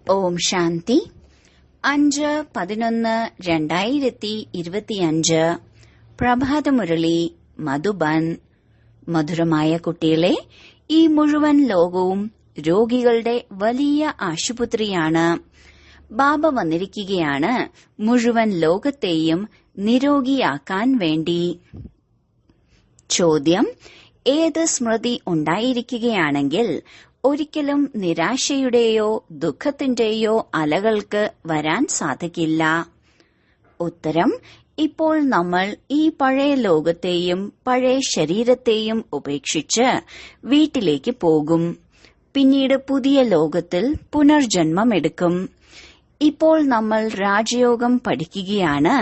ഓം ശാന്തി 5/11/2025 പ്രഭാതമുരളി മധുബൻ. മധുരമായ കുട്ടികളെ, ഈ മുഴുവൻ ലോകവും രോഗികളുടെ വലിയ ആശുപത്രിയാണ്. ബാബ വന്നിരിക്കുകയാണ് മുഴുവൻ ലോകത്തെയും നിരോഗിയാക്കാൻ വേണ്ടി. ചോദ്യം: ഏത് സ്മൃതി ഉണ്ടായിരിക്കുകയാണെങ്കിൽ ഒരിക്കലും നിരാശയുടെയോ ദുഃഖത്തിന്റെയോ അലകൾക്ക് വരാൻ സാധിക്കില്ല? ഉത്തരം: ഇപ്പോൾ നമ്മൾ ഈ പഴയ ലോകത്തെയും പഴയ ശരീരത്തെയും ഉപേക്ഷിച്ച് വീട്ടിലേക്ക് പോകും. പിന്നീട് പുതിയ ലോകത്തിൽ പുനർജന്മമെടുക്കും. ഇപ്പോൾ നമ്മൾ രാജയോഗം പഠിക്കുകയാണ്,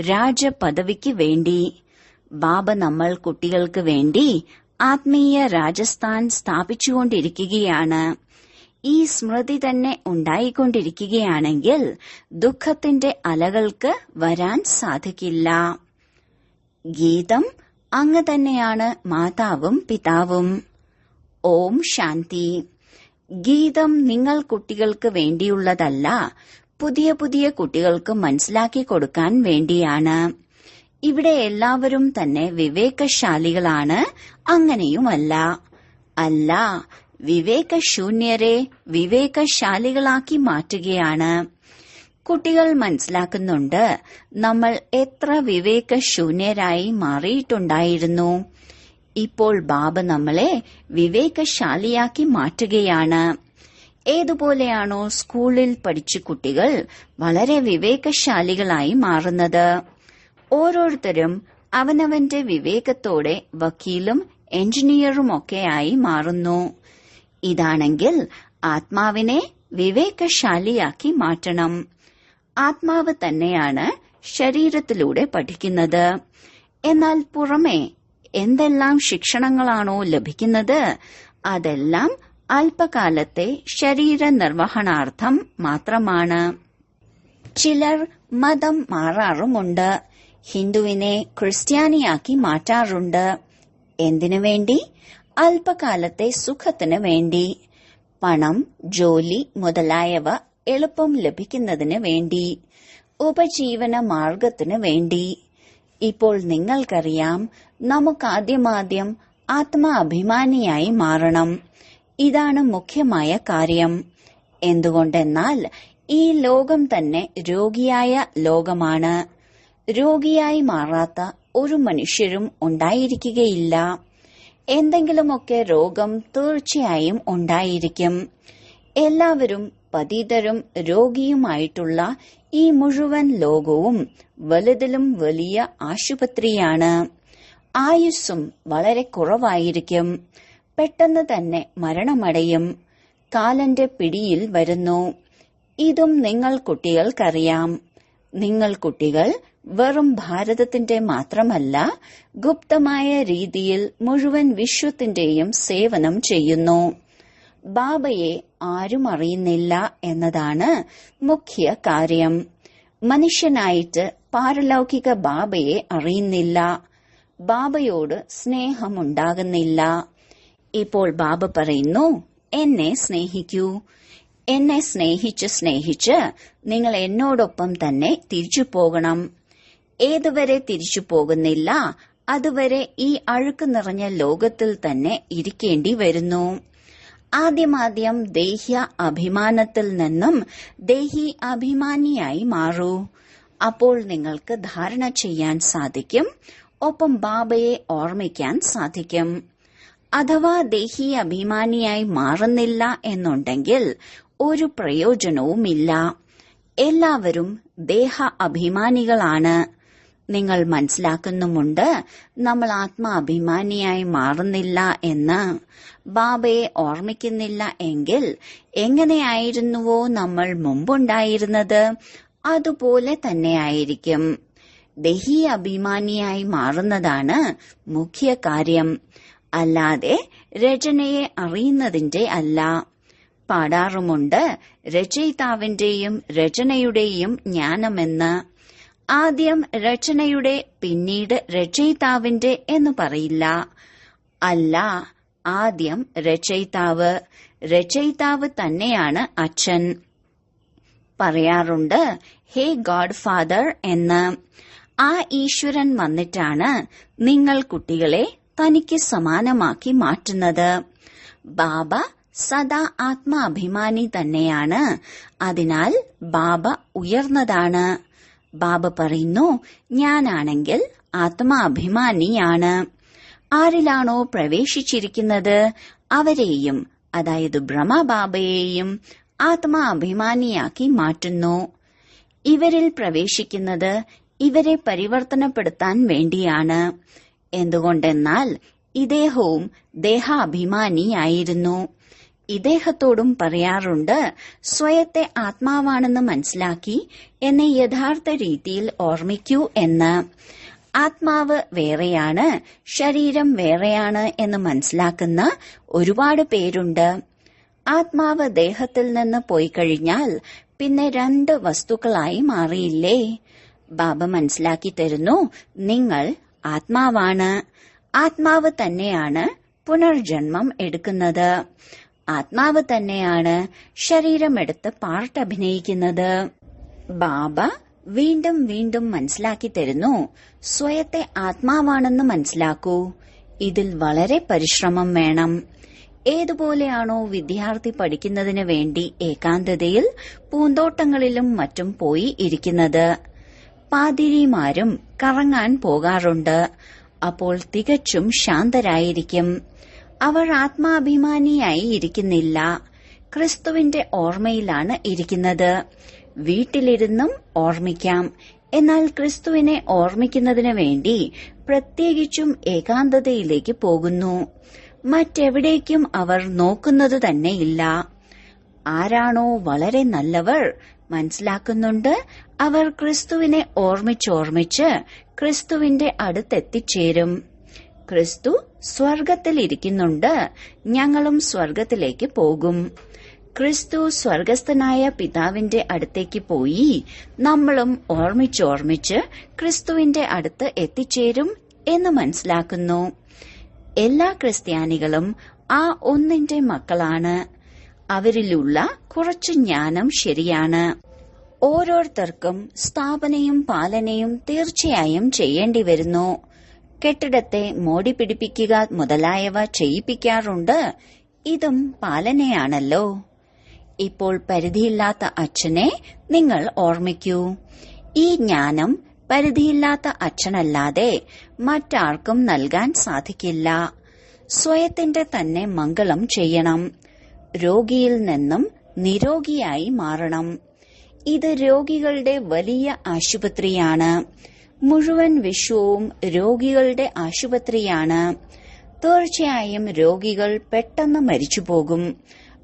രാജപദവിക്ക് വേണ്ടി. ബാബ നമ്മൾ കുട്ടികൾക്ക് വേണ്ടി ആത്മീയ രാജസ്ഥാൻ സ്ഥാപിച്ചുകൊണ്ടിരിക്കുകയാണ്. ഈ സ്മൃതി തന്നെ ഉണ്ടായിക്കൊണ്ടിരിക്കുകയാണെങ്കിൽ ദുഃഖത്തിന്റെ അലകൾക്ക് വരാൻ സാധിക്കില്ല. ഗീതം: അങ്ങ് തന്നെയാണ് മാതാവും പിതാവും. ഓം ശാന്തി. ഗീതം നിങ്ങൾ കുട്ടികൾക്ക് വേണ്ടിയുള്ളതല്ല, പുതിയ പുതിയ കുട്ടികൾക്ക് മനസ്സിലാക്കി കൊടുക്കാൻ വേണ്ടിയാണ്. ഇവിടെ എല്ലാവരും തന്നെ വിവേകശാലികളാണ്, അങ്ങനെയുമല്ല. അല്ല, വിവേകശൂന്യരെ വിവേകശാലികളാക്കി മാറ്റുകയാണ്. കുട്ടികൾ മനസ്സിലാക്കുന്നുണ്ട് നമ്മൾ എത്ര വിവേകശൂന്യരായി മാറിയിട്ടുണ്ടായിരുന്നു. ഇപ്പോൾ ബാബ നമ്മളെ വിവേകശാലിയാക്കി മാറ്റുകയാണ്. ഏതുപോലെയാണോ സ്കൂളിൽ പഠിച്ച കുട്ടികൾ വളരെ വിവേകശാലികളായി മാറുന്നത്, ഓരോരുത്തരും അവനവന്റെ വിവേകത്തോടെ വക്കീലും എഞ്ചിനീയറുമൊക്കെയായി മാറുന്നു. ഇതാണെങ്കിൽ ആത്മാവിനെ വിവേകശാലിയാക്കി മാറ്റണം. ആത്മാവ് തന്നെയാണ് ശരീരത്തിലൂടെ പഠിക്കുന്നത്. എന്നാൽ പുറമെ എന്തെല്ലാം ശിക്ഷണങ്ങളാണോ ലഭിക്കുന്നത്, അതെല്ലാം അല്പകാലത്തെ ശരീര നിർവഹണാർത്ഥം മാത്രമാണ്. ചിലർ മതം മാറാറുമുണ്ട്, ഹിന്ദുവിനെ ക്രിസ്ത്യാനിയാക്കി മാറ്റാറുണ്ട്. എന്തിനു വേണ്ടി? അല്പകാലത്തെ സുഖത്തിന് വേണ്ടി. പണം, ജോലി മുതലായവ എളുപ്പം ലഭിക്കുന്നതിന് വേണ്ടി, ഉപജീവന മാർഗത്തിന് വേണ്ടി. ഇപ്പോൾ നിങ്ങൾക്കറിയാം, നമുക്കാദ്യമാദ്യം ആത്മാഭിമാനിയായി മാറണം. ഇതാണ് മുഖ്യമായ കാര്യം. എന്തുകൊണ്ടെന്നാൽ ഈ ലോകം തന്നെ രോഗിയായ ലോകമാണ്. രോഗിയായി മാറാത്ത ഒരു മനുഷ്യരും ഉണ്ടായിരിക്കുകയില്ല. എന്തെങ്കിലുമൊക്കെ രോഗം തീർച്ചയായും ഉണ്ടായിരിക്കും. എല്ലാവരും പതിതരും രോഗിയുമായിട്ടുള്ള ഈ മുഴുവൻ ലോകവും വലുതിലും വലിയ ആശുപത്രിയാണ്. ആയുസ്സും വളരെ കുറവായിരിക്കും. പെട്ടെന്ന് തന്നെ മരണമടയും. കാലന്റെ പിടിയിൽ വരുന്നു. ഇതും നിങ്ങൾ കുട്ടികൾക്കറിയാം. നിങ്ങൾ കുട്ടികൾ വെറും ഭാരതത്തിന്റെ മാത്രമല്ല, ഗുപ്തമായ രീതിയിൽ മുഴുവൻ വിശ്വത്തിന്റെയും സേവനം ചെയ്യുന്നു. ബാബയെ ആരും അറിയുന്നില്ല എന്നതാണ് മുഖ്യ കാര്യം. മനുഷ്യനായിട്ട് പാരലൗകിക ബാബയെ അറിയുന്നില്ല. ബാബയോട് സ്നേഹമുണ്ടാകുന്നില്ല. ഇപ്പോൾ ബാബ പറയുന്നു, എന്നെ സ്നേഹിക്കൂ. എന്നെ സ്നേഹിച്ച് നിങ്ങൾ എന്നോടൊപ്പം തന്നെ തിരിച്ചു പോകണം. ഏതുവരെ തിരിച്ചു പോകുന്നില്ല, അതുവരെ ഈ അഴുക്ക് നിറഞ്ഞ ലോകത്തിൽ തന്നെ ഇരിക്കേണ്ടി വരുന്നു. ആദ്യമാദ്യം ദേഹ്യ അഭിമാനത്തിൽ നിന്നും ദേഹി അഭിമാനിയായി മാറൂ. അപ്പോൾ നിങ്ങൾക്ക് ധാരണ ചെയ്യാൻ സാധിക്കും, ഒപ്പം ബാബയെ ഓർമ്മിക്കാൻ സാധിക്കും. അഥവാ ദേഹി അഭിമാനിയായി മാറുന്നില്ല എന്നുണ്ടെങ്കിൽ ഒരു പ്രയോജനവുമില്ല. എല്ലാവരും ദേഹ അഭിമാനികളാണ്. നിങ്ങൾ മനസ്സിലാക്കുന്നുമുണ്ട് നമ്മൾ ആത്മാഭിമാനിയായി മാറുന്നില്ല എന്ന്. ബാബയെ ഓർമ്മിക്കുന്നില്ല എങ്കിൽ എങ്ങനെയായിരുന്നുവോ നമ്മൾ മുമ്പുണ്ടായിരുന്നത്, അതുപോലെ തന്നെയായിരിക്കും. ദേഹി അഭിമാനിയായി മാറുന്നതാണ് മുഖ്യ കാര്യം, അല്ലാതെ രചനയെ അറിയുന്നതിന്റെ അല്ല. പാടാറുമുണ്ട് രചയിതാവിന്റെയും രചനയുടെയും ജ്ഞാനമെന്ന്. ആദ്യം രചനയുടെ പിന്നീട് രചയിതാവിന്റെ എന്ന് പറയില്ല. അല്ല, ആദ്യം രചയിതാവ് തന്നെയാണ് അച്ഛൻ. പറയാറുണ്ട് ഹേ ഗോഡ് ഫാദർ എന്ന്. ആ ഈശ്വരൻ വന്നിട്ടാണ് നിങ്ങൾ കുട്ടികളെ തനിക്ക് സമാനമാക്കി മാറ്റുന്നത്. ബാബ സദാ ആത്മാഭിമാനി തന്നെയാണ്. അതിനാൽ ബാബ ഉയർന്നതാണ്. ബാബ പറയുന്നു, ഞാനാണെങ്കിൽ ആത്മാഭിമാനിയാണ്. ആരിലാണോ പ്രവേശിച്ചിരിക്കുന്നത് അവരെയും, അതായത് ബ്രഹ്മബാബയെയും ആത്മാഭിമാനിയാക്കി മാറ്റുന്നു. ഇവരിൽ പ്രവേശിക്കുന്നത് ഇവരെ പരിവർത്തനപ്പെടുത്താൻ വേണ്ടിയാണ്. എന്തുകൊണ്ടെന്നാൽ ഇദ്ദേഹവും ദേഹാഭിമാനിയായിരുന്നു. ഇദ്ദേഹത്തോടും പറയാറുണ്ട്, സ്വയത്തെ ആത്മാവാണെന്ന് മനസ്സിലാക്കി എന്നെ യഥാർത്ഥ രീതിയിൽ ഓർമ്മിക്കൂ എന്ന്. ആത്മാവ് വേറെയാണ്, ശരീരം വേറെയാണ് എന്ന് മനസ്സിലാക്കുന്ന ഒരുപാട് പേരുണ്ട്. ആത്മാവ് ദേഹത്തിൽ നിന്ന് പോയി കഴിഞ്ഞാൽ പിന്നെ 2 വസ്തുക്കളായി മാറിയില്ലേ? ബാബ മനസ്സിലാക്കി തരുന്നു, നിങ്ങൾ ആത്മാവാണ്. ആത്മാവ് തന്നെയാണ് പുനർജന്മം എടുക്കുന്നത്. ആത്മാവ് തന്നെയാണ് ശരീരമെടുത്ത് പാർട്ട് അഭിനയിക്കുന്നത്. ബാബ വീണ്ടും വീണ്ടും മനസ്സിലാക്കി തരുന്നു, സ്വയത്തെ ആത്മാവാണെന്ന് മനസ്സിലാക്കൂ. ഇതിൽ വളരെ പരിശ്രമം വേണം. ഏതുപോലെയാണോ വിദ്യാർത്ഥി പഠിക്കുന്നതിന് വേണ്ടി ഏകാന്തതയിൽ പൂന്തോട്ടങ്ങളിലും മറ്റും പോയി ഇരിക്കുന്നത്, പാതിരിമാരും കറങ്ങാൻ പോകാറുണ്ട്. അപ്പോൾ തികച്ചും ശാന്തരായിരിക്കും. അവർ ആത്മാഭിമാനിയായി ഇരിക്കുന്നില്ല, ക്രിസ്തുവിന്റെ ഓർമ്മയിലാണ് ഇരിക്കുന്നത്. വീട്ടിലിരുന്നും ഓർമ്മിക്കാം. എന്നാൽ ക്രിസ്തുവിനെ ഓർമ്മിക്കുന്നതിന് വേണ്ടി പ്രത്യേകിച്ചും ഏകാന്തതയിലേക്ക് പോകുന്നു. മറ്റെവിടേക്കും അവർ നോക്കുന്നത് തന്നെയില്ല. ആരാണോ വളരെ നല്ലവർ മനസ്സിലാക്കുന്നുണ്ട്, അവർ ക്രിസ്തുവിനെ ഓർമ്മിച്ചോർമ്മിച്ച് ക്രിസ്തുവിന്റെ അടുത്തെത്തിച്ചേരും. ക്രിസ്തു സ്വർഗത്തിലിരിക്കുന്നുണ്ട്, ഞങ്ങളും സ്വർഗത്തിലേക്ക് പോകും. ക്രിസ്തു സ്വർഗസ്ഥനായ പിതാവിന്റെ അടുത്തേക്ക് പോയി നമ്മളും ഓർമ്മിച്ചോർമ്മിച്ച് ക്രിസ്തുവിന്റെ അടുത്ത് എത്തിച്ചേരും എന്ന് മനസ്സിലാക്കുന്നു. എല്ലാ ക്രിസ്ത്യാനികളും ആ ഒന്നിന്റെ മക്കളാണ്. അവരിലുള്ള കുറച്ച് ജ്ഞാനം ശരിയാണ്. ഓരോരുത്തർക്കും സ്ഥാപനയും പാലനയും തീർച്ചയായും ചെയ്യേണ്ടി വരുന്നു. കെട്ടിടത്തെ മോടി പിടിപ്പിക്കുക മുതലായവ ചെയ്യിപ്പിക്കാറുണ്ട്. ഇതും പാലനയാണല്ലോ. ഇപ്പോൾ പരിധിയില്ലാത്ത അച്ഛനെ നിങ്ങൾ ഓർമ്മിക്കൂ. ഈ ജ്ഞാനം പരിധിയില്ലാത്ത അച്ഛനല്ലാതെ മറ്റാർക്കും നൽകാൻ സാധിക്കില്ല. സ്വയത്തിന്റെ തന്നെ മംഗളം ചെയ്യണം. രോഗിയിൽ നിന്നും നിരോഗിയായി മാറണം. ഇത് രോഗികളുടെ വലിയ ആശുപത്രിയാണ്. മുഴുവൻ വിശ്വവും രോഗികളുടെ ആശുപത്രിയാണ്. തീർച്ചയായും രോഗികൾ പെട്ടെന്ന് മരിച്ചുപോകും.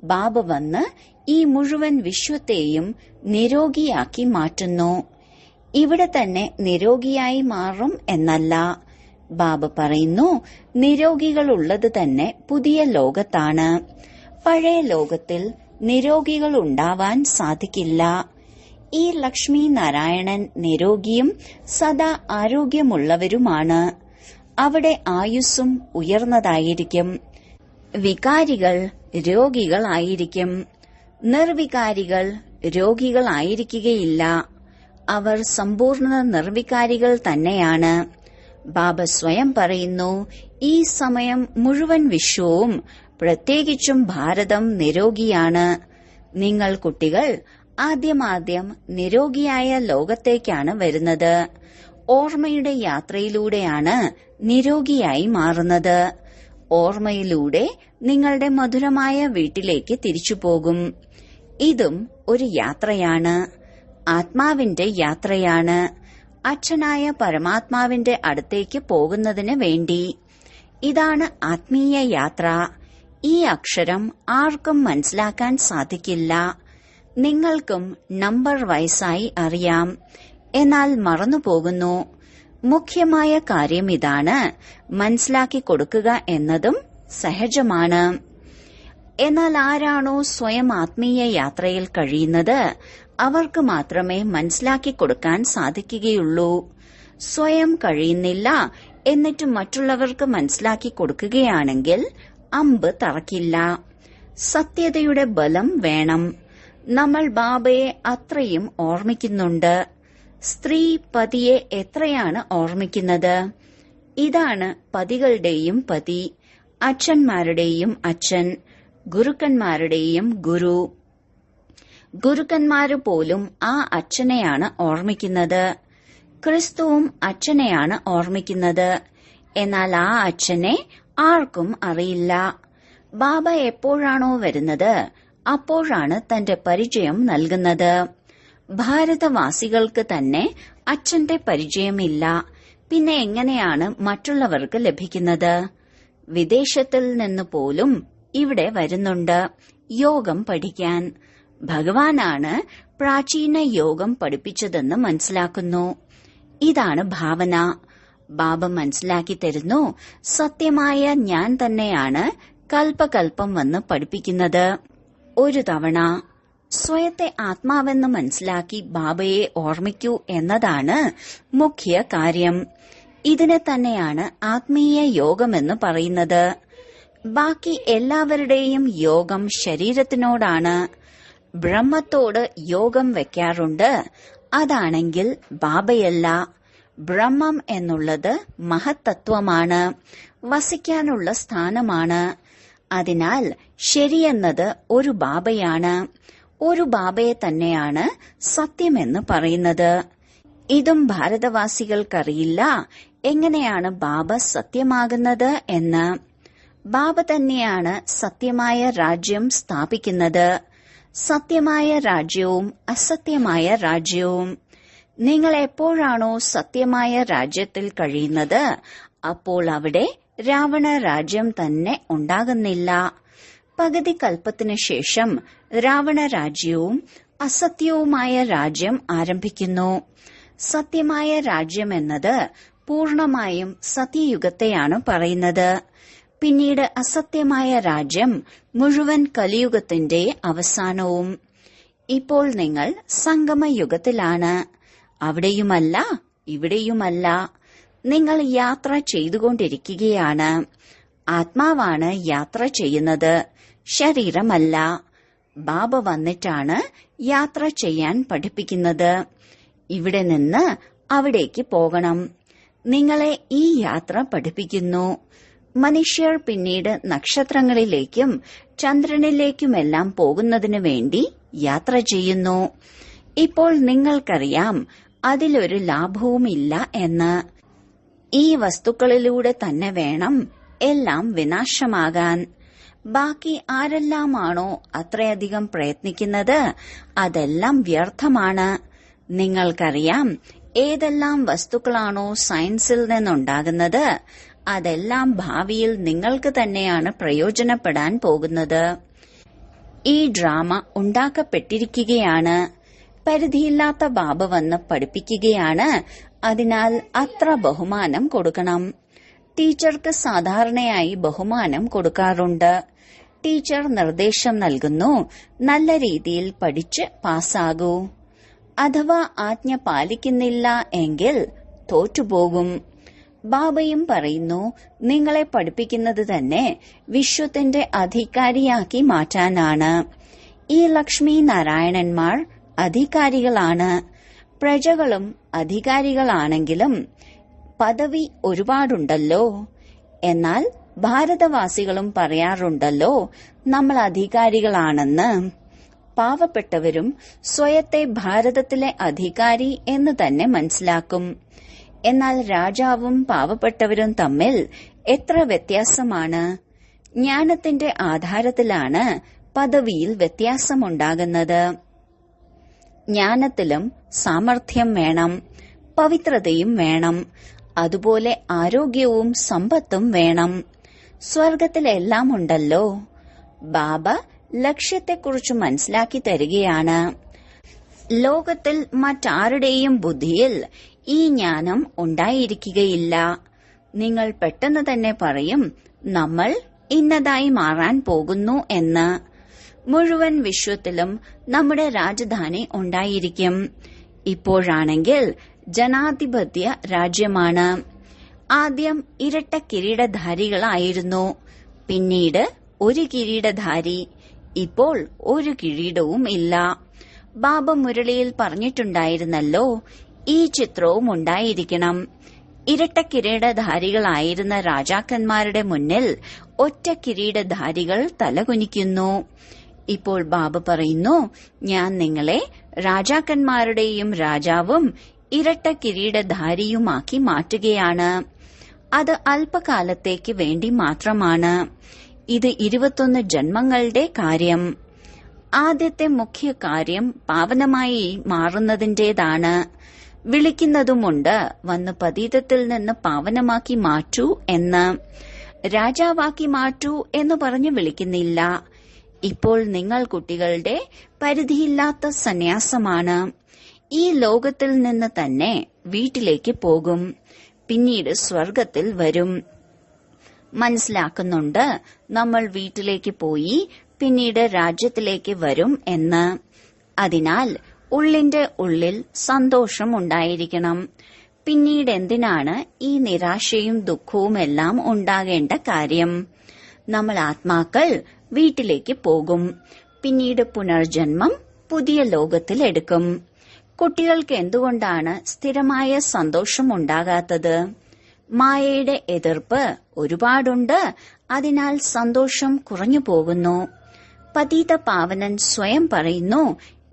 ബാബ വന്ന് ഈ മുഴുവൻ വിശ്വത്തെയും നിരോഗിയാക്കി മാറ്റുന്നു. ഇവിടെ തന്നെ നിരോഗിയായി മാറും എന്നല്ല. ബാബ പറയുന്നു, നിരോഗികളുള്ളത് തന്നെ പുതിയ ലോകത്താണ്. പഴയ ലോകത്തിൽ നിരോഗികൾ ഉണ്ടാവാൻ സാധിക്കില്ല. ഈ ലക്ഷ്മി നാരായണൻ നിരോഗിയും സദാ ആരോഗ്യമുള്ളവരുമാണ്. അവിടെ ആയുസ്സും ഉയർന്നതായിരിക്കും. വികാരികൾ രോഗികളായിരിക്കും. നിർവികാരികൾ രോഗികളായിരിക്കുകയില്ല. അവർ സമ്പൂർണ്ണ നിർവികാരികൾ തന്നെയാണ്. ബാബ സ്വയം പറയുന്നു, ഈ സമയം മുഴുവൻ വിശ്വവും പ്രത്യേകിച്ചും ഭാരതം നിരോഗിയാണ്. നിങ്ങൾ കുട്ടികൾ ആദ്യമാദ്യം നിരോഗിയായ ലോകത്തേക്കാണ് വരുന്നത്. ഓർമ്മയുടെ യാത്രയിലൂടെയാണ് നിരോഗിയായി മാറുന്നത്. ഓർമ്മയിലൂടെ നിങ്ങളുടെ മധുരമായ വീട്ടിലേക്ക് തിരിച്ചു പോകും. ഇതും ഒരു യാത്രയാണ്, ആത്മാവിന്റെ യാത്രയാണ്. അച്ഛനായ പരമാത്മാവിന്റെ അടുത്തേക്ക് പോകുന്നതിന് വേണ്ടി. ഇതാണ് ആത്മീയ യാത്ര. ഈ അക്ഷരം ആർക്കും മനസ്സിലാക്കാൻ സാധിക്കില്ല. നിങ്ങൾക്കും നമ്പർ വയസ്സായി അറിയാം, എന്നാൽ മറന്നുപോകുന്നു. മുഖ്യമായ കാര്യം ഇതാണ്, മനസ്സിലാക്കി കൊടുക്കുക എന്നതും സഹജമാണ്. എന്നാൽ ആരാണോ സ്വയം ആത്മീയ യാത്രയിൽ കഴിയുന്നത് അവർക്ക് മാത്രമേ മനസ്സിലാക്കി കൊടുക്കാൻ സാധിക്കുകയുള്ളൂ. സ്വയം കഴിയുന്നില്ല എന്നിട്ട് മറ്റുള്ളവർക്ക് മനസ്സിലാക്കി കൊടുക്കുകയാണെങ്കിൽ അമ്പ് തറക്കില്ല. സത്യതയുടെ ബലം വേണം. നമ്മൾ ബാബയെ അത്രയും ഓർമ്മിക്കുന്നുണ്ട്. സ്ത്രീ പതിയെ എത്രയാണ് ഓർമ്മിക്കുന്നത്? ഇതാണ് പതികളുടെയും പതി, അച്ഛന്മാരുടെയും അച്ഛൻ, ഗുരുക്കന്മാരുടെയും ഗുരു. ഗുരുക്കന്മാര് പോലും ആ അച്ഛനെയാണ് ഓർമ്മിക്കുന്നത്. ക്രിസ്തുവും അച്ഛനെയാണ് ഓർമ്മിക്കുന്നത്. എന്നാൽ ആ അച്ഛനെ ആർക്കും അറിയില്ല. ബാബ എപ്പോഴാണോ വരുന്നത് അപ്പോഴാണ് തന്റെ പരിചയം നൽകുന്നത്. ഭാരതവാസികൾക്ക് തന്നെ അച്ഛന്റെ പരിചയമില്ല. പിന്നെ എങ്ങനെയാണ് മറ്റുള്ളവർക്ക് ലഭിക്കുന്നത്? വിദേശത്തിൽ നിന്ന് പോലും ഇവിടെ വരുന്നുണ്ട് യോഗം പഠിക്കാൻ. ഭഗവാനാണ് പ്രാചീന യോഗം പഠിപ്പിച്ചതെന്ന് മനസ്സിലാക്കുന്നു. ഇതാണ് ഭാവന. ബാബ മനസ്സിലാക്കി തരുന്നു, സത്യമായ ഞാൻ തന്നെയാണ് കൽപ്പകൽപ്പം വന്ന് പഠിപ്പിക്കുന്നത്. ഒരു തവണ സ്വയത്തെ ആത്മാവെന്ന് മനസ്സിലാക്കി ബാബയെ ഓർമ്മിക്കൂ എന്നതാണ് മുഖ്യ കാര്യം. ഇതിനെ തന്നെയാണ് ആത്മീയ യോഗമെന്ന് പറയുന്നത്. ബാക്കി എല്ലാവരുടെയും യോഗം ശരീരത്തിനോടാണ്. ബ്രഹ്മത്തോട് യോഗം വെക്കാറുണ്ട്. അതാണെങ്കിൽ ബാബയല്ല. ബ്രഹ്മം എന്നുള്ളത് മഹത്തത്വമാണ്, വസിക്കാനുള്ള സ്ഥാനമാണ്. അതിനാൽ ശരിയെന്നത് ഒരു ബാബയാണ്. ഒരു ബാബയെ തന്നെയാണ് സത്യമെന്ന് പറയുന്നത്. ഇതും ഭാരതവാസികൾക്കറിയില്ല എങ്ങനെയാണ് ബാബ സത്യമാകുന്നത് എന്ന്. ബാബ തന്നെയാണ് സത്യമായ രാജ്യം സ്ഥാപിക്കുന്നത്. സത്യമായ രാജ്യവും അസത്യമായ രാജ്യവും. നിങ്ങൾ എപ്പോഴാണോ സത്യമായ രാജ്യത്തിൽ കഴിയുന്നത് അപ്പോൾ അവിടെ രാവണ രാജ്യം തന്നെ ഉണ്ടാകുന്നില്ല. പകുതി കൽപ്പത്തിനു ശേഷം രാവണ രാജ്യവും അസത്യവുമായ രാജ്യം ആരംഭിക്കുന്നു. സത്യമായ രാജ്യം എന്നത് പൂർണമായും സത്യയുഗത്തെയാണ് പറയുന്നത്. പിന്നീട് അസത്യമായ രാജ്യം മുഴുവൻ കലിയുഗത്തിന്റെ അവസാനവും. ഇപ്പോൾ നിങ്ങൾ സംഗമയുഗത്തിലാണ്. അവിടെയുമല്ല ഇവിടെയുമല്ല. നിങ്ങൾ യാത്ര ചെയ്തുകൊണ്ടിരിക്കുകയാണ്. ആത്മാവാണ് യാത്ര ചെയ്യുന്നത്, ശരീരമല്ല. ബാബ വന്നിട്ടാണ് യാത്ര ചെയ്യാൻ പഠിപ്പിക്കുന്നത്. ഇവിടെ നിന്ന് അവിടേക്ക് പോകണം. നിങ്ങളെ ഈ യാത്ര പഠിപ്പിക്കുന്നു. മനുഷ്യർ പിന്നീട് നക്ഷത്രങ്ങളിലേക്കും ചന്ദ്രനിലേക്കുമെല്ലാം പോകുന്നതിനു വേണ്ടി യാത്ര ചെയ്യുന്നു. ഇപ്പോൾ നിങ്ങൾക്കറിയാം അതിലൊരു ലാഭവുമില്ല എന്ന്. ഈ വസ്തുക്കളിലൂടെ തന്നെ വേണം എല്ലാം വിനാശമാകാൻ. ബാക്കി ആരെല്ലാമാണോ അത്രയധികം പ്രയത്നിക്കുന്നത് അതെല്ലാം വ്യർത്ഥമാണ്. നിങ്ങൾക്കറിയാം ഏതെല്ലാം വസ്തുക്കളാണോ സയൻസിൽ നിന്നുണ്ടാകുന്നത് അതെല്ലാം ഭാവിയിൽ നിങ്ങൾക്ക് തന്നെയാണ് പ്രയോജനപ്പെടാൻ പോകുന്നത്. ഈ ഡ്രാമ ഉണ്ടാക്കപ്പെട്ടിരിക്കുകയാണ്. പരിധിയില്ലാത്ത ബാബ വന്ന് പഠിപ്പിക്കുകയാണ്. അതിനാൽ അത്ര ബഹുമാനം കൊടുക്കണം. ടീച്ചർക്ക് സാധാരണയായി ബഹുമാനം കൊടുക്കാറുണ്ട്. ടീച്ചർ നിർദ്ദേശം നൽകുന്നു, നല്ല രീതിയിൽ പഠിച്ച് പാസ്സാകൂ. അഥവാ ആജ്ഞ പാലിക്കുന്നില്ല എങ്കിൽ തോറ്റുപോകും. ബാബയും പറയുന്നു, നിങ്ങളെ പഠിപ്പിക്കുന്നത് തന്നെ വിശ്വത്തിന്റെ അധികാരിയാക്കി മാറ്റാനാണ്. ഈ ലക്ഷ്മി നാരായണന്മാർ അധികാരികളാണ്. പ്രജകളും അധികാരികളാണെങ്കിലും പദവി ഒരുപാടുണ്ടല്ലോ. എന്നാൽ ഭാരതവാസികളും പറയാറുണ്ടല്ലോ നമ്മൾ അധികാരികളാണെന്ന്. പാവപ്പെട്ടവരും സ്വയത്തെ ഭാരതത്തിലെ അധികാരി എന്ന് തന്നെ മനസ്സിലാക്കും. എന്നാൽ രാജാവും പാവപ്പെട്ടവരും തമ്മിൽ എത്ര വ്യത്യാസമാണ്. ജ്ഞാനത്തിന്റെ ആധാരത്തിലാണ് പദവിയിൽ വ്യത്യാസമുണ്ടാകുന്നത്. ജ്ഞാനത്തിലും സാമർഥ്യം വേണം, പവിത്രതയും വേണം, അതുപോലെ ആരോഗ്യവും സമ്പത്തും വേണം. സ്വർഗത്തിലെല്ലാം ഉണ്ടല്ലോ. ബാബ ലക്ഷ്യത്തെക്കുറിച്ച് മനസ്സിലാക്കി തരികയാണ്. ലോകത്തിൽ മറ്റാരുടെയും ബുദ്ധിയിൽ ഈ ജ്ഞാനം ഉണ്ടായിരിക്കുകയില്ല. നിങ്ങൾ പെട്ടെന്ന് തന്നെ പറയും, നമ്മൾ ഇന്നതായി മാറാൻ പോകുന്നു എന്ന്. മുഴുവൻ വിശ്വത്തിലും നമ്മുടെ രാജധാനി ഉണ്ടായിരിക്കും. ഇപ്പോഴാണെങ്കിൽ ജനാധിപത്യ രാജ്യമാണ്. ആദ്യം ഇരട്ട കിരീടധാരികളായിരുന്നു, പിന്നീട് ഒരു കിരീടധാരി. ഇപ്പോൾ ഒരു കിരീടവും ഇല്ല. ബാബ മുരളിയിൽ പറഞ്ഞിട്ടുണ്ടായിരുന്നല്ലോ, ഈ ചിത്രവും ഉണ്ടായിരിക്കണം. ഇരട്ട കിരീടധാരികളായിരുന്ന രാജാക്കന്മാരുടെ മുന്നിൽ ഒറ്റ കിരീടധാരികൾ തലകുനിക്കുന്നു. ഇപ്പോൾ ബാബ പറയുന്നു, ഞാൻ നിങ്ങളെ രാജാക്കന്മാരുടെയും രാജാവും ഇരട്ട കിരീടധാരിയുമാക്കി മാറ്റുകയാണ്. അത് അല്പകാലത്തേക്ക് വേണ്ടി മാത്രമാണ്. ഇത് 21 ജന്മങ്ങളുടെ കാര്യം. ആദ്യത്തെ മുഖ്യ കാര്യം പാവനമായി മാറുന്നതിന്റേതാണ്. വിളിക്കുന്നതുമുണ്ട്, വന്ന് പതീതത്തിൽ നിന്ന് പാവനമാക്കി മാറ്റൂ എന്ന്. രാജാവാക്കി മാറ്റൂ എന്ന് പറഞ്ഞ് വിളിക്കുന്നില്ല. ഇപ്പോൾ നിങ്ങൾ കുട്ടികളുടെ പരിധിയില്ലാത്ത സന്യാസമാണ്. ഈ ലോകത്തിൽ നിന്ന് തന്നെ വീട്ടിലേക്ക് പോകും, പിന്നീട് സ്വർഗത്തിൽ വരും. മനസ്സിലാക്കുന്നുണ്ട്, നമ്മൾ വീട്ടിലേക്ക് പോയി പിന്നീട് രാജ്യത്തിലേക്ക് വരും എന്ന്. അതിനാൽ ഉള്ളിന്റെ ഉള്ളിൽ സന്തോഷം ഉണ്ടായിരിക്കണം. പിന്നീട് എന്തിനാണ് ഈ നിരാശയും ദുഃഖവും എല്ലാം ഉണ്ടാകേണ്ട കാര്യം? നമ്മൾ ആത്മാക്കൾ വീട്ടിലേക്ക് പോകും, പിന്നീട് പുനർജന്മം പുതിയ ലോകത്തിൽ എടുക്കും. കുട്ടികൾക്ക് എന്തുകൊണ്ടാണ് സ്ഥിരമായ സന്തോഷം ഉണ്ടാകാത്തത്? മായയുടെ എതിർപ്പ് ഒരുപാടുണ്ട്. അതിനാൽ സന്തോഷം കുറഞ്ഞു പോകുന്നു. പതീത പാവനൻ സ്വയം പറയുന്നു,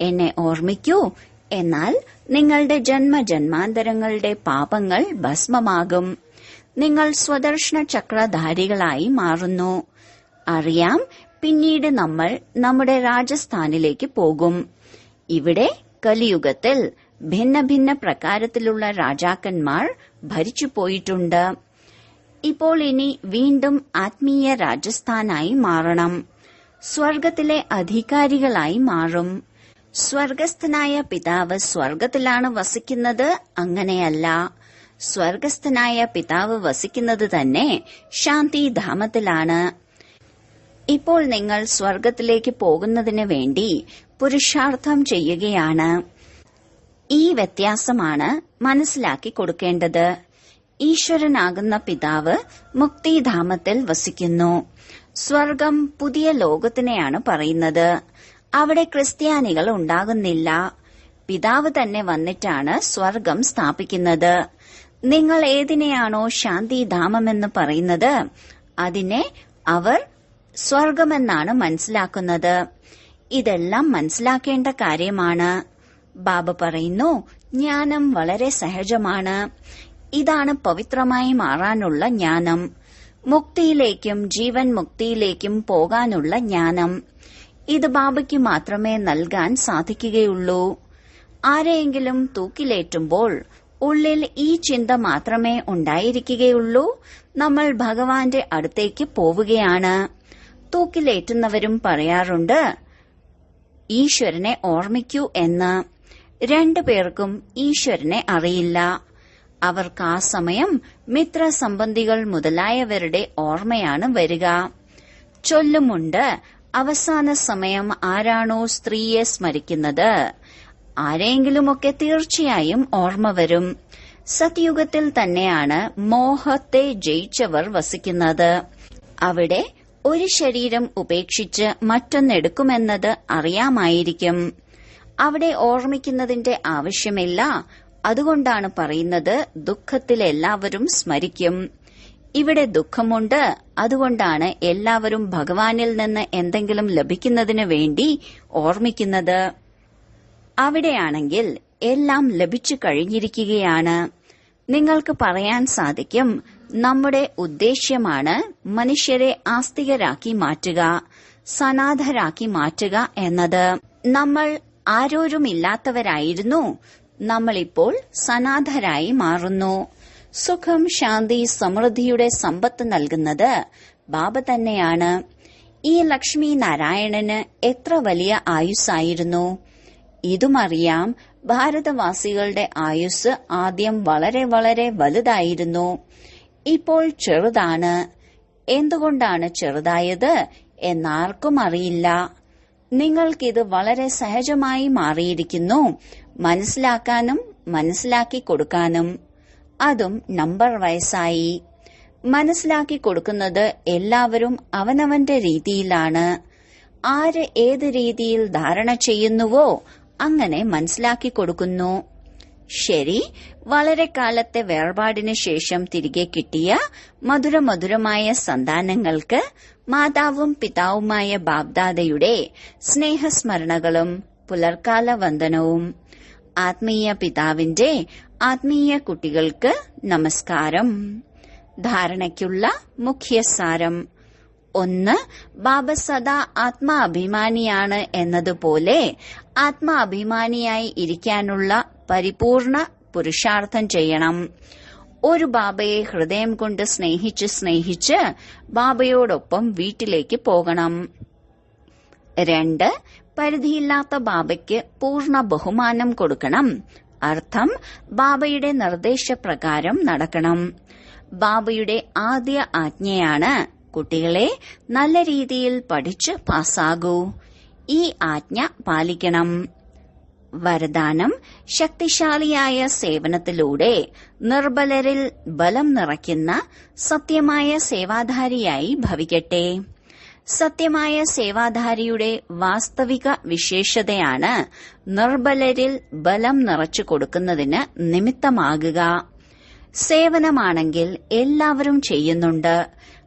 എന്നെ ഓർമ്മിക്കൂ, എന്നാൽ നിങ്ങളുടെ ജന്മജന്മാന്തരങ്ങളുടെ പാപങ്ങൾ ഭസ്മമാകും. നിങ്ങൾ സ്വദർശന ചക്രധാരികളായി മാറുന്നു. അറിയാം, പിന്നീട് നമ്മൾ നമ്മുടെ രാജസ്ഥാനിലേക്ക് പോകും. ഇവിടെ കലിയുഗത്തിൽ ഭിന്ന ഭിന്ന പ്രകാരത്തിലുള്ള രാജാക്കന്മാർ ഭരിച്ചു പോയിട്ടുണ്ട്. ഇപ്പോൾ ഇനി വീണ്ടും ആത്മീയ രാജസ്ഥാനായി മാറണം. സ്വർഗത്തിലെ അധികാരികളായി മാറും. സ്വർഗസ്ഥനായ പിതാവ് സ്വർഗത്തിലാണ് വസിക്കുന്നത്? അങ്ങനെയല്ല. സ്വർഗസ്ഥനായ പിതാവ് വസിക്കുന്നത് തന്നെ ശാന്തിധാമത്തിലാണ്. ഇപ്പോൾ നിങ്ങൾ സ്വർഗത്തിലേക്ക് പോകുന്നതിന് വേണ്ടി പുരുഷാർത്ഥം ചെയ്യുകയാണ്. ഈ വ്യത്യാസമാണ് മനസ്സിലാക്കി കൊടുക്കേണ്ടത്. ഈശ്വരനാകുന്ന പിതാവ് മുക്തിധാമത്തിൽ വസിക്കുന്നു. സ്വർഗം പുതിയ ലോകത്തിനെയാണ് പറയുന്നത്. അവിടെ ക്രിസ്ത്യാനികൾ ഉണ്ടാകുന്നില്ല. പിതാവ് തന്നെ വന്നിട്ടാണ് സ്വർഗം സ്ഥാപിക്കുന്നത്. നിങ്ങൾ ഏതിനെയാണോ ശാന്തിധാമമെന്ന് പറയുന്നത്, അതിനെ അവർ സ്വർഗമെന്നാണ് മനസ്സിലാക്കുന്നത്. ഇതെല്ലാം മനസ്സിലാക്കേണ്ട കാര്യമാണ്. ബാബ പറയുന്നു, ജ്ഞാനം വളരെ സഹജമാണ്. ഇതാണ് പവിത്രമായി മാറാനുള്ള ജ്ഞാനം. മുക്തിയിലേക്കും ജീവൻ മുക്തിയിലേക്കും പോകാനുള്ള ജ്ഞാനം. ഇത് ബാബയ്ക്ക് മാത്രമേ നൽകാൻ സാധിക്കുകയുള്ളൂ. ആരെയെങ്കിലും തൂക്കിലേറ്റുമ്പോൾ ഉള്ളിൽ ഈ ചിന്ത മാത്രമേ ഉണ്ടായിരിക്കുകയുള്ളൂ, നമ്മൾ ഭഗവാന്റെ അടുത്തേക്ക് പോവുകയാണ്. തൂക്കിലേറ്റുന്നവരും പറയാറുണ്ട്, ഈശ്വരനെ ഓർമ്മിക്കൂ എന്ന്. 2 പേർക്കും ഈശ്വരനെ അറിയില്ല. അവർക്ക് ആ സമയം മിത്രസംബന്ധികൾ മുതലായവരുടെ ഓർമ്മയാണ് വരിക. ചൊല്ലുമുണ്ട്, അവസാന സമയം ആരാണോ സ്ത്രീയെ സ്മരിക്കുന്നത്, ആരെങ്കിലുമൊക്കെ തീർച്ചയായും ഓർമ്മ വരും. സത്യുഗത്തിൽ തന്നെയാണ് മോഹത്തെ ജയിച്ചവർ വസിക്കുന്നത്. അവിടെ ഒരു ശരീരം ഉപേക്ഷിച്ച് മറ്റൊന്നെടുക്കുമെന്നത് അറിയാമായിരിക്കും. അവിടെ ഓർമ്മിക്കുന്നതിന്റെ ആവശ്യമില്ല. അതുകൊണ്ടാണ് പറയുന്നത്, ദുഃഖത്തിൽ എല്ലാവരും സ്മരിക്കും. ഇവിടെ ദുഃഖമുണ്ട്. അതുകൊണ്ടാണ് എല്ലാവരും ഭഗവാനിൽ നിന്ന് എന്തെങ്കിലും ലഭിക്കുന്നതിന് വേണ്ടി ഓർമ്മിക്കുന്നത്. അവിടെയാണെങ്കിൽ എല്ലാം ലഭിച്ചു കഴിഞ്ഞിരിക്കുകയാണ്. നിങ്ങൾക്ക് പറയാൻ സാധിക്കും, നമ്മുടെ ഉദ്ദേശ്യമാണ് മനുഷ്യരെ ആസ്തികരാക്കി മാറ്റുക, സനാഥരാക്കി മാറ്റുക എന്നത്. നമ്മൾ ആരോരുമില്ലാത്തവരായിരുന്നു. നമ്മളിപ്പോൾ സനാഥരായി മാറുന്നു. സുഖം, ശാന്തി, സമൃദ്ധിയുടെ സമ്പത്ത് നൽകുന്നത് ബാബ തന്നെയാണ്. ഈ ലക്ഷ്മി നാരായണന് എത്ര വലിയ ആയുസ്സായിരുന്നു! ഇതുമറിയാം, ഭാരതവാസികളുടെ ആയുസ് ആദ്യം വളരെ വളരെ വലുതായിരുന്നു. ഇപ്പോൾ ചെറുതാണ്. എന്തുകൊണ്ടാണ് ചെറുതായത് എന്നാർക്കും അറിയില്ല. നിങ്ങൾക്കിത് വളരെ സഹജമായി മാറിയിരിക്കുന്നു, മനസ്സിലാക്കാനും മനസ്സിലാക്കി കൊടുക്കാനും. അതും നമ്പർ വയസ്സായി. മനസ്സിലാക്കി കൊടുക്കുന്നത് എല്ലാവരും അവനവന്റെ രീതിയിലാണ്. ആര് ഏത് രീതിയിൽ ധാരണ ചെയ്യുന്നുവോ അങ്ങനെ മനസ്സിലാക്കി കൊടുക്കുന്നു. ശരി, വളരെ കാലത്തെ വേർപാടിനു ശേഷം തിരികെ കിട്ടിയ മധുരമധുരമായ സന്താനങ്ങൾക്ക് മാതാവും പിതാവുമായ ബാബ്ദാദയുടെ സ്നേഹസ്മരണകളും പുലർക്കാല വന്ദനവും. ആത്മീയ പിതാവിന്റെ ആത്മീയ കുട്ടികൾക്ക് നമസ്കാരം. ധാരണയ്ക്കുള്ള മുഖ്യസാരം: 1. ബാബ സദാ ആത്മാഭിമാനിയാണ് എന്നതുപോലെ ആത്മാഭിമാനിയായി ഇരിക്കാനുള്ള പരിപൂർണ പുരുഷാർത്ഥം ചെയ്യണം. ഒരു ബാബയെ ഹൃദയം കൊണ്ട് സ്നേഹിച്ച് ബാബയോടൊപ്പം വീട്ടിലേക്ക് പോകണം. 2. പരിധിയില്ലാത്ത ബാബയ്ക്ക് പൂർണ്ണ ബഹുമാനം കൊടുക്കണം. അർത്ഥം ബാബയുടെ നിർദ്ദേശപ്രകാരം നടക്കണം. ബാബയുടെ ആദ്യ ആജ്ഞയാണ്, കുട്ടികളെ നല്ല രീതിയിൽ പഠിച്ച് പാസ്സാകൂ. ഈ ആജ്ഞ പാലിക്കണം. വരദാനം: ശക്തിശാലിയായ സേവനത്തിലൂടെ നിർബലരിൽ ബലം നിറയ്ക്കുന്ന സത്യമായ സേവാധാരിയായി ഭവിക്കട്ടെ. സത്യമായ സേവാധാരിയുടെ വാസ്തവിക വിശേഷതയാണ് നിർബലരിൽ ബലം നിറച്ചു കൊടുക്കുന്നതിന് നിമിത്തമാകുക. സേവനമാണെങ്കിൽ എല്ലാവരും ചെയ്യുന്നുണ്ട്.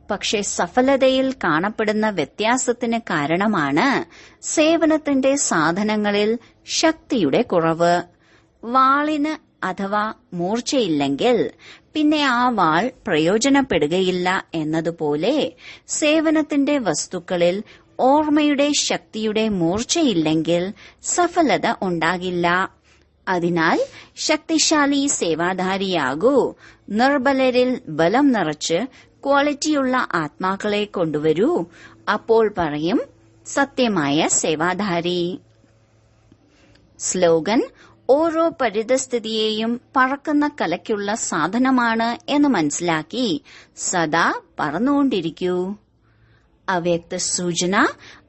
പക്ഷെ സഫലതയിൽ കാണപ്പെടുന്ന വ്യത്യാസത്തിന് കാരണമാണ് സേവനത്തിന്റെ സാധനങ്ങളിൽ ശക്തിയുടെ കുറവ്. വാളിന് അഥവാ മൂർച്ചയില്ലെങ്കിൽ പിന്നെ ആ വാൾ പ്രയോജനപ്പെടുകയില്ല എന്നതുപോലെ സേവനത്തിന്റെ വസ്തുക്കളിൽ ഓർമ്മയുടെ ശക്തിയുടെ മൂർച്ചയില്ലെങ്കിൽ സഫലത ഉണ്ടാകില്ല. അതിനാൽ ശക്തിശാലി സേവാധാരിയാകൂ. നിർബലരിൽ ബലം നിറച്ച് ക്വാളിറ്റിയുള്ള ആത്മാക്കളെ കൊണ്ടുവരൂ. അപ്പോൾ പറയും സത്യമായ സേവാധാരി. സ്ലോഗൻ: ഓരോ പരിതസ്ഥിതിയെയും പറക്കുന്ന കലയ്ക്കുള്ള സാധനമാണ് എന്ന് മനസ്സിലാക്കി സദാ പറന്നുകൊണ്ടിരിക്കൂ. അവ്യക്ത സൂചന: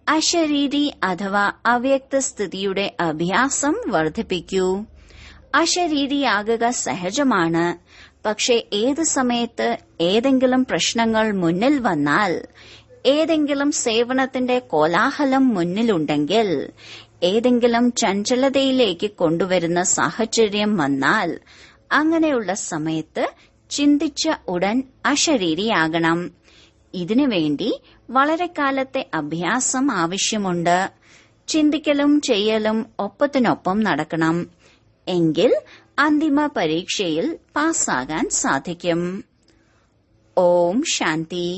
അശരീരി അഥവാ അവ്യക്ത സ്ഥിതിയുടെ അഭ്യാസം വർദ്ധിപ്പിക്കൂ. അശരീരിയാകുക സഹജമാണ്. പക്ഷെ ഏത് സമയത്ത് ഏതെങ്കിലും പ്രശ്നങ്ങൾ മുന്നിൽ വന്നാൽ, ഏതെങ്കിലും സേവനത്തിന്റെ കോലാഹലം മുന്നിലുണ്ടെങ്കിൽ, ഏതെങ്കിലും ചഞ്ചലതയിലേക്ക് കൊണ്ടുവരുന്ന സാഹചര്യം വന്നാൽ, അങ്ങനെയുള്ള സമയത്ത് ചിന്തിച്ച ഉടൻ അശരീരിയാകണം. ഇതിനുവേണ്ടി വളരെ കാലത്തെ അഭ്യാസം ആവശ്യമുണ്ട്. ചിന്തിക്കലും ചെയ്യലും ഒപ്പത്തിനൊപ്പം നടക്കണം. എങ്കിൽ അന്തിമ പരീക്ഷയിൽ പാസ്സാകാൻ സാധിക്കും. ഓം ശാന്തി.